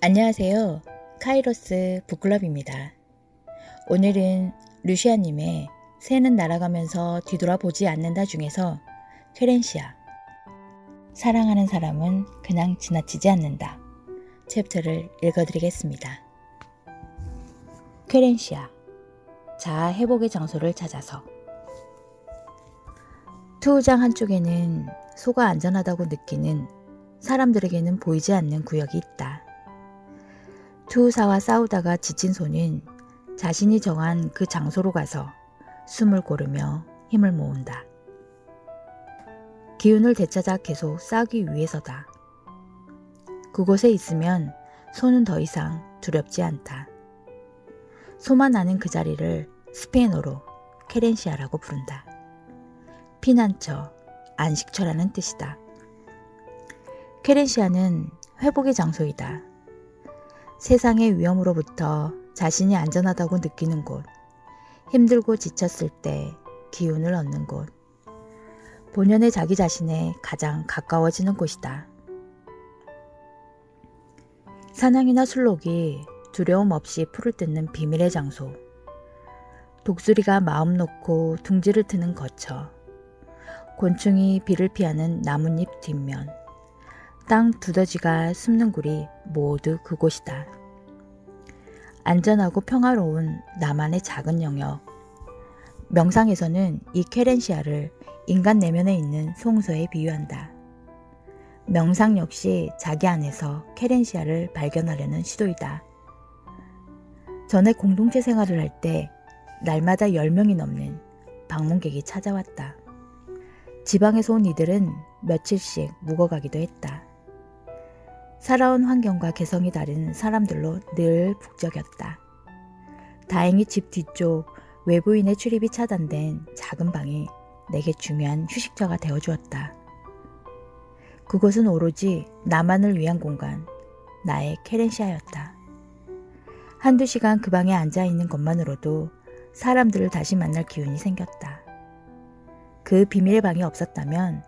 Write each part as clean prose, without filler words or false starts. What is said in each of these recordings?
안녕하세요. 카이로스 북클럽입니다. 오늘은 루시아님의 새는 날아가면서 뒤돌아보지 않는다 중에서 쾌렌시아 사랑하는 사람은 그냥 지나치지 않는다 챕터를 읽어드리겠습니다. 쾌렌시아 자아 회복의 장소를 찾아서 투우장 한쪽에는 소가 안전하다고 느끼는 사람들에게는 보이지 않는 구역이 있다. 투우사와 싸우다가 지친 소는 자신이 정한 그 장소로 가서 숨을 고르며 힘을 모은다. 기운을 되찾아 계속 싸우기 위해서다. 그곳에 있으면 소는 더 이상 두렵지 않다. 소만 아는 그 자리를 스페인어로 케렌시아라고 부른다. 피난처, 안식처라는 뜻이다. 케렌시아는 회복의 장소이다. 세상의 위험으로부터 자신이 안전하다고 느끼는 곳, 힘들고 지쳤을 때 기운을 얻는 곳, 본연의 자기 자신에 가장 가까워지는 곳이다. 사냥이나 술록이 두려움 없이 풀을 뜯는 비밀의 장소, 독수리가 마음 놓고 둥지를 트는 거처, 곤충이 비를 피하는 나뭇잎 뒷면, 땅 두더지가 숨는 굴이 모두 그곳이다. 안전하고 평화로운 나만의 작은 영역. 명상에서는 이 쾌렌시아를 인간 내면에 있는 송소에 비유한다. 명상 역시 자기 안에서 쾌렌시아를 발견하려는 시도이다. 전에 공동체 생활을 할 때 날마다 10명이 넘는 방문객이 찾아왔다. 지방에서 온 이들은 며칠씩 묵어가기도 했다. 살아온 환경과 개성이 다른 사람들로 늘 북적였다. 다행히 집 뒤쪽 외부인의 출입이 차단된 작은 방이 내게 중요한 휴식처가 되어주었다. 그곳은 오로지 나만을 위한 공간, 나의 케렌시아였다. 한두 시간 그 방에 앉아있는 것만으로도 사람들을 다시 만날 기운이 생겼다. 그 비밀의 방이 없었다면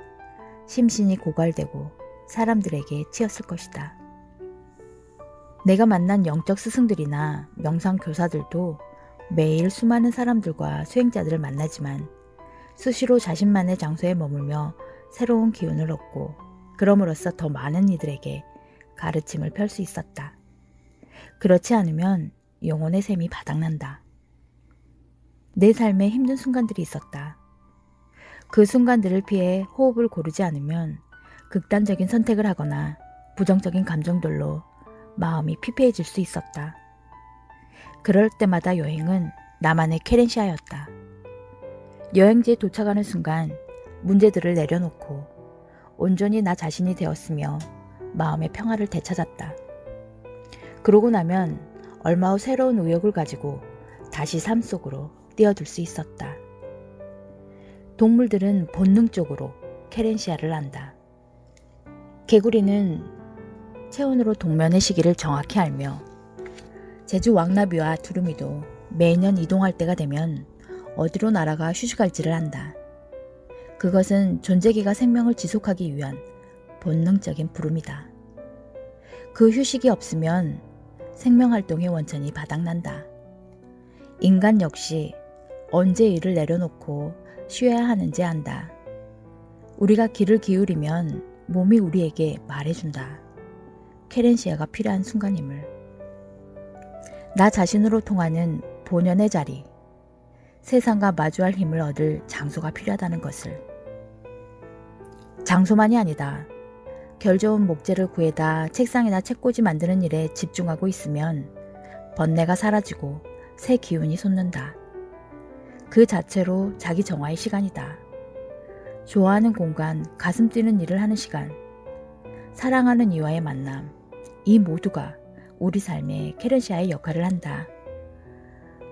심신이 고갈되고 사람들에게 치였을 것이다. 내가 만난 영적 스승들이나 명상 교사들도 매일 수많은 사람들과 수행자들을 만나지만 수시로 자신만의 장소에 머물며 새로운 기운을 얻고 그럼으로써 더 많은 이들에게 가르침을 펼 수 있었다. 그렇지 않으면 영혼의 샘이 바닥난다. 내 삶에 힘든 순간들이 있었다. 그 순간들을 피해 호흡을 고르지 않으면 극단적인 선택을 하거나 부정적인 감정들로 마음이 피폐해질 수 있었다. 그럴 때마다 여행은 나만의 케렌시아였다. 여행지에 도착하는 순간 문제들을 내려놓고 온전히 나 자신이 되었으며 마음의 평화를 되찾았다. 그러고 나면 얼마 후 새로운 의욕을 가지고 다시 삶 속으로 뛰어들 수 있었다. 동물들은 본능적으로 케렌시아를 안다. 개구리는 체온으로 동면의 시기를 정확히 알며 제주 왕나비와 두루미도 매년 이동할 때가 되면 어디로 날아가 휴식할지를 안다. 그것은 존재기가 생명을 지속하기 위한 본능적인 부름이다. 그 휴식이 없으면 생명활동의 원천이 바닥난다. 인간 역시 언제 일을 내려놓고 쉬어야 하는지 안다. 우리가 귀를 기울이면 몸이 우리에게 말해준다. 케렌시아가 필요한 순간임을. 나 자신으로 통하는 본연의 자리, 세상과 마주할 힘을 얻을 장소가 필요하다는 것을. 장소만이 아니다. 결 좋은 목재를 구해다 책상이나 책꽂이 만드는 일에 집중하고 있으면 번뇌가 사라지고 새 기운이 솟는다. 그 자체로 자기 정화의 시간이다. 좋아하는 공간, 가슴 뛰는 일을 하는 시간, 사랑하는 이와의 만남, 이 모두가 우리 삶의 케렌시아의 역할을 한다.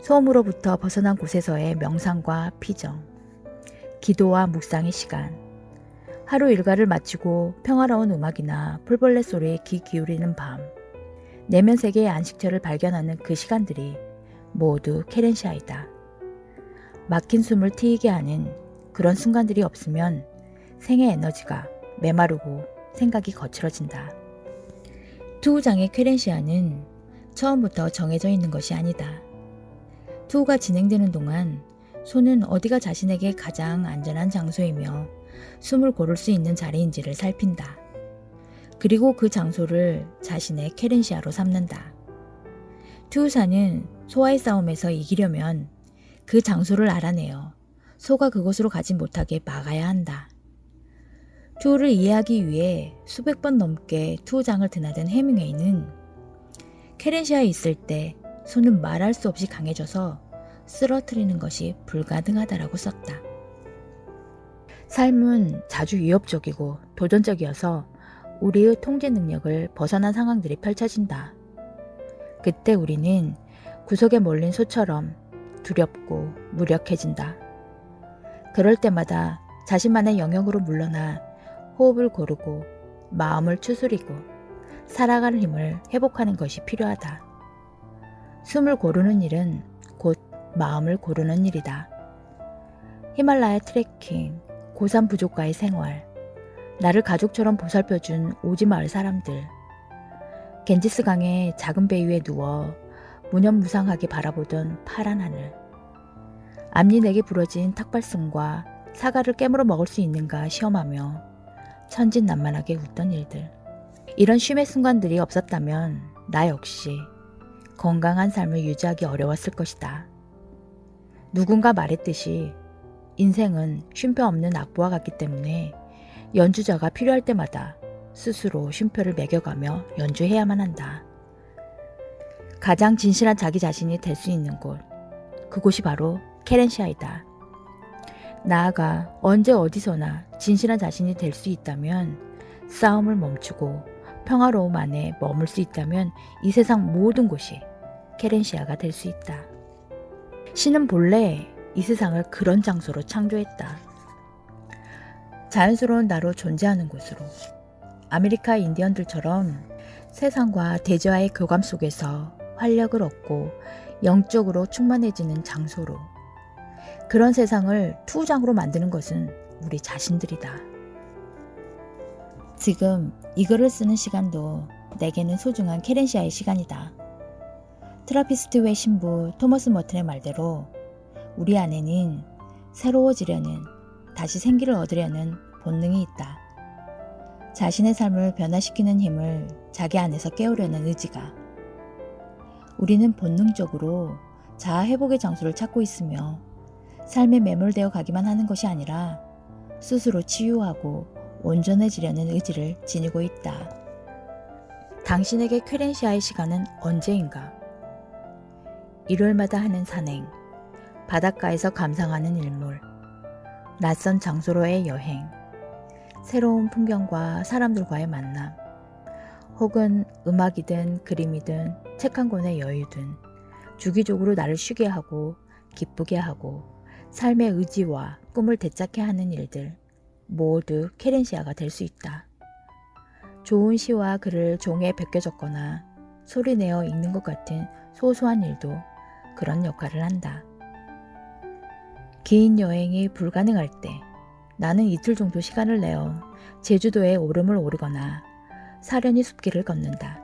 소음으로부터 벗어난 곳에서의 명상과 피정, 기도와 묵상의 시간, 하루 일과를 마치고 평화로운 음악이나 풀벌레 소리에 귀 기울이는 밤, 내면 세계의 안식처를 발견하는 그 시간들이 모두 케렌시아이다. 막힌 숨을 트이게 하는 그런 순간들이 없으면 생의 에너지가 메마르고 생각이 거칠어진다. 투우장의 쾌렌시아는 처음부터 정해져 있는 것이 아니다. 투우가 진행되는 동안 소는 어디가 자신에게 가장 안전한 장소이며 숨을 고를 수 있는 자리인지를 살핀다. 그리고 그 장소를 자신의 쾌렌시아로 삼는다. 투우사는 소와의 싸움에서 이기려면 그 장소를 알아내어 소가 그곳으로 가지 못하게 막아야 한다. 투우를 이해하기 위해 수백 번 넘게 투우장을 드나든 해밍웨이는 쾌렌시아에 있을 때 소는 말할 수 없이 강해져서 쓰러뜨리는 것이 불가능하다라고 썼다. 삶은 자주 위협적이고 도전적이어서 우리의 통제 능력을 벗어난 상황들이 펼쳐진다. 그때 우리는 구석에 몰린 소처럼 두렵고 무력해진다. 그럴 때마다 자신만의 영역으로 물러나 호흡을 고르고 마음을 추스리고 살아갈 힘을 회복하는 것이 필요하다. 숨을 고르는 일은 곧 마음을 고르는 일이다. 히말라야 트레킹, 고산 부족과의 생활, 나를 가족처럼 보살펴준 오지마을 사람들, 겐지스 강의 작은 배 위에 누워 무념무상하게 바라보던 파란 하늘, 앞니 내게 부러진 탁발성과 사과를 깨물어 먹을 수 있는가 시험하며 천진난만하게 웃던 일들. 이런 쉼의 순간들이 없었다면 나 역시 건강한 삶을 유지하기 어려웠을 것이다. 누군가 말했듯이 인생은 쉼표 없는 악보와 같기 때문에 연주자가 필요할 때마다 스스로 쉼표를 매겨가며 연주해야만 한다. 가장 진실한 자기 자신이 될 수 있는 곳, 그곳이 바로 쾌렌시아이다. 나아가 언제 어디서나 진실한 자신이 될 수 있다면, 싸움을 멈추고 평화로움 안에 머물 수 있다면 이 세상 모든 곳이 쾌렌시아가 될 수 있다. 신은 본래 이 세상을 그런 장소로 창조했다. 자연스러운 나로 존재하는 곳으로, 아메리카 인디언들처럼 세상과 대지와의 교감 속에서 활력을 얻고 영적으로 충만해지는 장소로, 그런 세상을 투우장으로 만드는 것은 우리 자신들이다. 지금 이 글을 쓰는 시간도 내게는 소중한 쾌렌시아의 시간이다. 트라피스트의 신부 토머스 머튼의 말대로 우리 안에는 새로워지려는, 다시 생기를 얻으려는 본능이 있다. 자신의 삶을 변화시키는 힘을 자기 안에서 깨우려는 의지가. 우리는 본능적으로 자아 회복의 장소를 찾고 있으며 삶에 매몰되어 가기만 하는 것이 아니라 스스로 치유하고 온전해지려는 의지를 지니고 있다. 당신에게 쾌렌시아의 시간은 언제인가? 일요일마다 하는 산행, 바닷가에서 감상하는 일몰, 낯선 장소로의 여행, 새로운 풍경과 사람들과의 만남, 혹은 음악이든 그림이든 책 한 권의 여유든 주기적으로 나를 쉬게 하고 기쁘게 하고 삶의 의지와 꿈을 되찾게 하는 일들, 모두 쾌렌시아가 될 수 있다. 좋은 시와 글을 종이에 베껴 적거나 소리내어 읽는 것 같은 소소한 일도 그런 역할을 한다. 긴 여행이 불가능할 때 나는 이틀 정도 시간을 내어 제주도의 오름을 오르거나 사려니 숲길을 걷는다.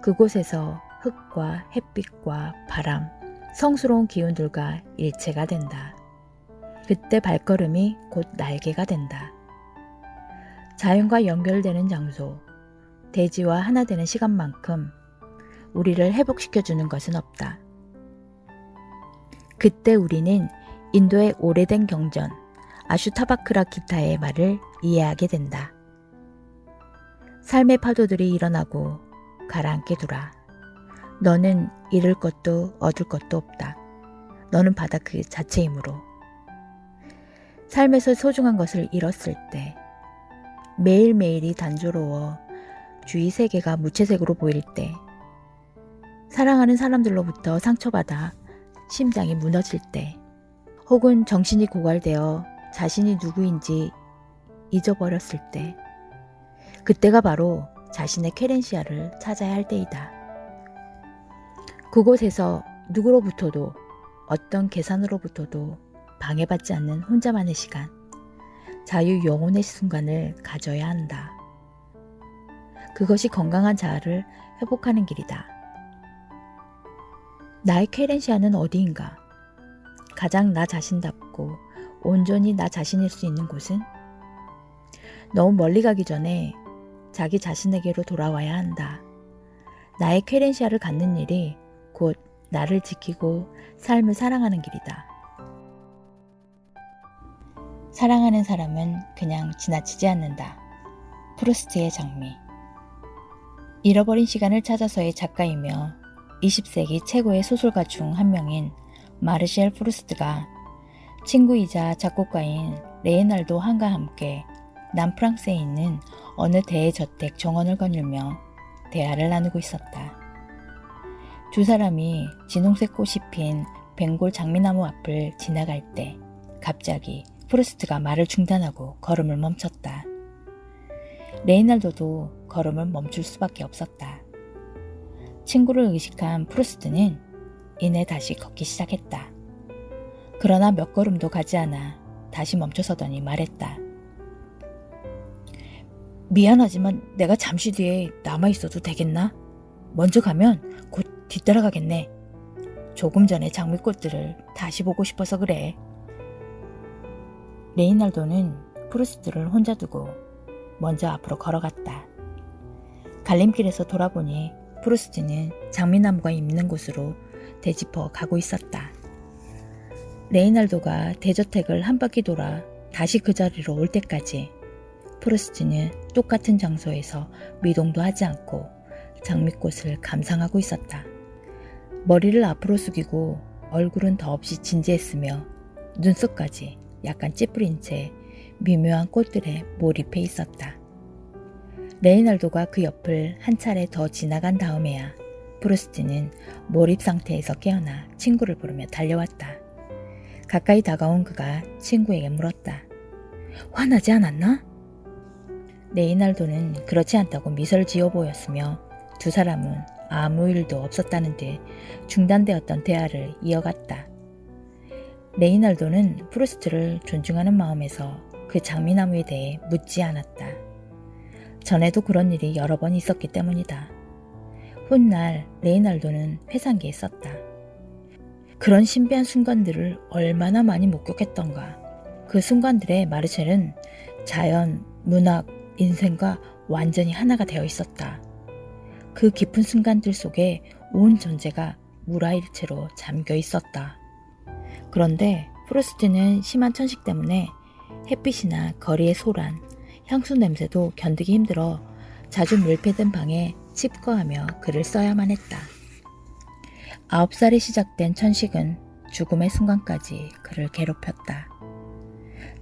그곳에서 흙과 햇빛과 바람, 성스러운 기운들과 일체가 된다. 그때 발걸음이 곧 날개가 된다. 자연과 연결되는 장소, 대지와 하나 되는 시간만큼 우리를 회복시켜주는 것은 없다. 그때 우리는 인도의 오래된 경전 아슈타바크라 기타의 말을 이해하게 된다. 삶의 파도들이 일어나고 가라앉게 두라. 너는 잃을 것도 얻을 것도 없다. 너는 바다 그 자체이므로. 삶에서 소중한 것을 잃었을 때, 매일매일이 단조로워 주위 세계가 무채색으로 보일 때, 사랑하는 사람들로부터 상처받아 심장이 무너질 때, 혹은 정신이 고갈되어 자신이 누구인지 잊어버렸을 때, 그때가 바로 자신의 쾌렌시아를 찾아야 할 때이다. 그곳에서 누구로부터도, 어떤 계산으로부터도 방해받지 않는 혼자만의 시간, 자유 영혼의 순간을 가져야 한다. 그것이 건강한 자아를 회복하는 길이다. 나의 케렌시아는 어디인가? 가장 나 자신답고 온전히 나 자신일 수 있는 곳은? 너무 멀리 가기 전에 자기 자신에게로 돌아와야 한다. 나의 케렌시아를 갖는 일이 곧 나를 지키고 삶을 사랑하는 길이다. 사랑하는 사람은 그냥 지나치지 않는다. 프루스트의 장미. 잃어버린 시간을 찾아서의 작가이며 20세기 최고의 소설가 중 한 명인 마르셀 프루스트가 친구이자 작곡가인 레오날도 한과 함께 남프랑스에 있는 어느 대저택 정원을 거닐며 대화를 나누고 있었다. 두 사람이 진홍색 꽃이 핀 벵골 장미나무 앞을 지나갈 때 갑자기 프루스트가 말을 중단하고 걸음을 멈췄다. 레이날도도 걸음을 멈출 수밖에 없었다. 친구를 의식한 프루스트는 이내 다시 걷기 시작했다. 그러나 몇 걸음도 가지 않아 다시 멈춰서더니 말했다. 미안하지만 내가 잠시 뒤에 남아있어도 되겠나? 먼저 가면 곧 뒤따라가겠네. 조금 전에 장미꽃들을 다시 보고 싶어서 그래. 레이날도는 프루스트를 혼자 두고 먼저 앞으로 걸어갔다. 갈림길에서 돌아보니 프루스트는 장미나무가 있는 곳으로 되짚어 가고 있었다. 레이날도가 대저택을 한 바퀴 돌아 다시 그 자리로 올 때까지 프루스트는 똑같은 장소에서 미동도 하지 않고 장미꽃을 감상하고 있었다. 머리를 앞으로 숙이고 얼굴은 더없이 진지했으며 눈썹까지 약간 찌푸린 채 미묘한 꽃들에 몰입해 있었다. 레이날도가 그 옆을 한 차례 더 지나간 다음에야 프루스트는 몰입 상태에서 깨어나 친구를 부르며 달려왔다. 가까이 다가온 그가 친구에게 물었다. 화나지 않았나? 레이날도는 그렇지 않다고 미소를 지어 보였으며 두 사람은 아무 일도 없었다는 듯 중단되었던 대화를 이어갔다. 레이날도는 프루스트를 존중하는 마음에서 그 장미나무에 대해 묻지 않았다. 전에도 그런 일이 여러 번 있었기 때문이다. 훗날 레이날도는 회상기에 썼다. 그런 신비한 순간들을 얼마나 많이 목격했던가. 그 순간들에 마르셀은 자연, 문학, 인생과 완전히 하나가 되어 있었다. 그 깊은 순간들 속에 온 존재가 무라일체로 잠겨 있었다. 그런데 프루스트는 심한 천식 때문에 햇빛이나 거리의 소란, 향수 냄새도 견디기 힘들어 자주 밀폐된 방에 칩거하며 글을 써야만 했다. 9살에 시작된 천식은 죽음의 순간까지 그를 괴롭혔다.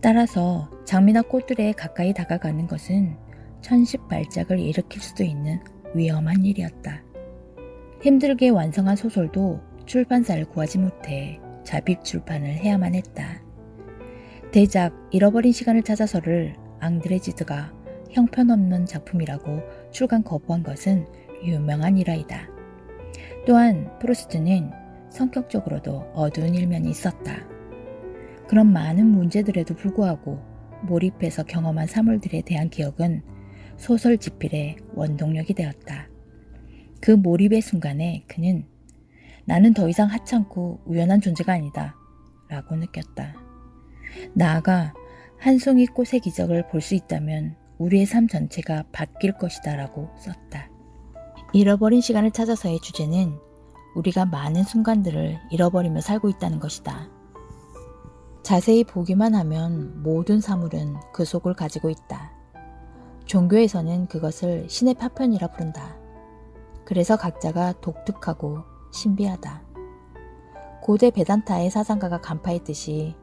따라서 장미나 꽃들에 가까이 다가가는 것은 천식 발작을 일으킬 수도 있는 위험한 일이었다. 힘들게 완성한 소설도 출판사를 구하지 못해 자립 출판을 해야만 했다. 대작 잃어버린 시간을 찾아서를 앙드레지드가 형편없는 작품이라고 출간 거부한 것은 유명한 일화이다. 또한 프루스트는 성격적으로도 어두운 일면이 있었다. 그런 많은 문제들에도 불구하고 몰입해서 경험한 사물들에 대한 기억은 소설 집필의 원동력이 되었다. 그 몰입의 순간에 그는 나는 더 이상 하찮고 우연한 존재가 아니다 라고 느꼈다. 나아가 한 송이 꽃의 기적을 볼 수 있다면 우리의 삶 전체가 바뀔 것이다 라고 썼다. 잃어버린 시간을 찾아서의 주제는 우리가 많은 순간들을 잃어버리며 살고 있다는 것이다. 자세히 보기만 하면 모든 사물은 그 속을 가지고 있다. 종교에서는 그것을 신의 파편이라 부른다. 그래서 각자가 독특하고 신비하다. 고대 베단타의 사상가가 간파했듯이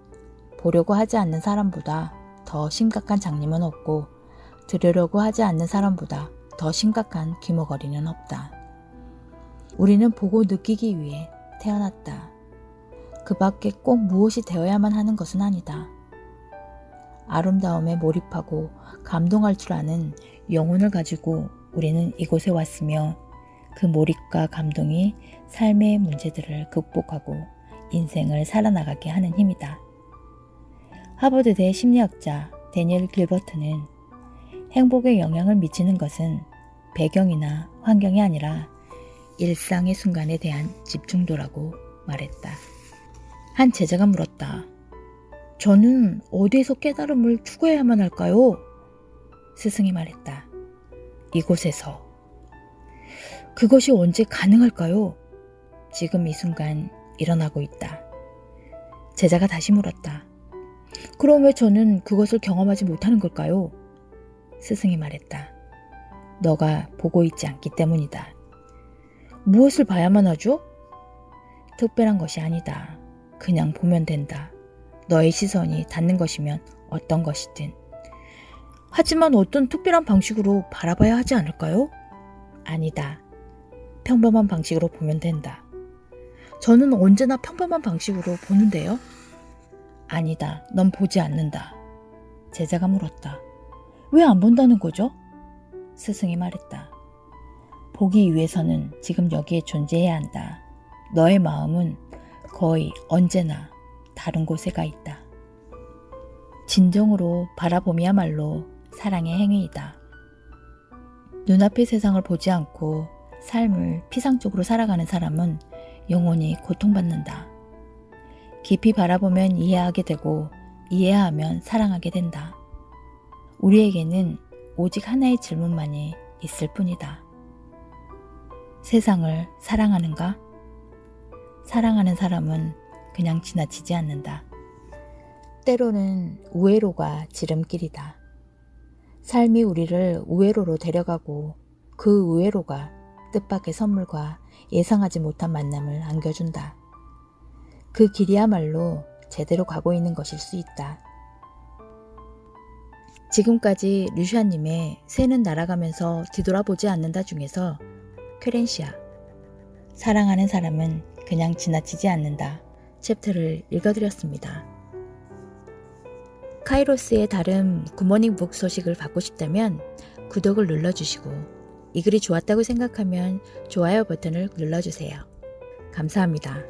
보려고 하지 않는 사람보다 더 심각한 장님은 없고 들으려고 하지 않는 사람보다 더 심각한 귀머거리는 없다. 우리는 보고 느끼기 위해 태어났다. 그 밖에 꼭 무엇이 되어야만 하는 것은 아니다. 아름다움에 몰입하고 감동할 줄 아는 영혼을 가지고 우리는 이곳에 왔으며 그 몰입과 감동이 삶의 문제들을 극복하고 인생을 살아나가게 하는 힘이다. 하버드대 심리학자 데니엘 길버트는 행복에 영향을 미치는 것은 배경이나 환경이 아니라 일상의 순간에 대한 집중도라고 말했다. 한 제자가 물었다. 저는 어디에서 깨달음을 추구해야만 할까요? 스승이 말했다. 이곳에서. 그것이 언제 가능할까요? 지금 이 순간 일어나고 있다. 제자가 다시 물었다. 그럼 왜 저는 그것을 경험하지 못하는 걸까요? 스승이 말했다. 너가 보고 있지 않기 때문이다. 무엇을 봐야만 하죠? 특별한 것이 아니다. 그냥 보면 된다. 너의 시선이 닿는 것이면 어떤 것이든. 하지만 어떤 특별한 방식으로 바라봐야 하지 않을까요? 아니다. 평범한 방식으로 보면 된다. 저는 언제나 평범한 방식으로 보는데요. 아니다. 넌 보지 않는다. 제자가 물었다. 왜 안 본다는 거죠? 스승이 말했다. 보기 위해서는 지금 여기에 존재해야 한다. 너의 마음은 거의 언제나 다른 곳에 가 있다. 진정으로 바라봄이야말로 사랑의 행위이다. 눈앞의 세상을 보지 않고 삶을 피상적으로 살아가는 사람은 영원히 고통받는다. 깊이 바라보면 이해하게 되고 이해하면 사랑하게 된다. 우리에게는 오직 하나의 질문만이 있을 뿐이다. 세상을 사랑하는가? 사랑하는 사람은 그냥 지나치지 않는다. 때로는 우회로가 지름길이다. 삶이 우리를 우회로로 데려가고 그 우회로가 뜻밖의 선물과 예상하지 못한 만남을 안겨준다. 그 길이야말로 제대로 가고 있는 것일 수 있다. 지금까지 류샤님의 새는 날아가면서 뒤돌아보지 않는다 중에서 쾌렌시아, 사랑하는 사람은 그냥 지나치지 않는다 챕터를 읽어드렸습니다. 카이로스의 다른 굿모닝 북 소식을 받고 싶다면 구독을 눌러주시고 이 글이 좋았다고 생각하면 좋아요 버튼을 눌러주세요. 감사합니다.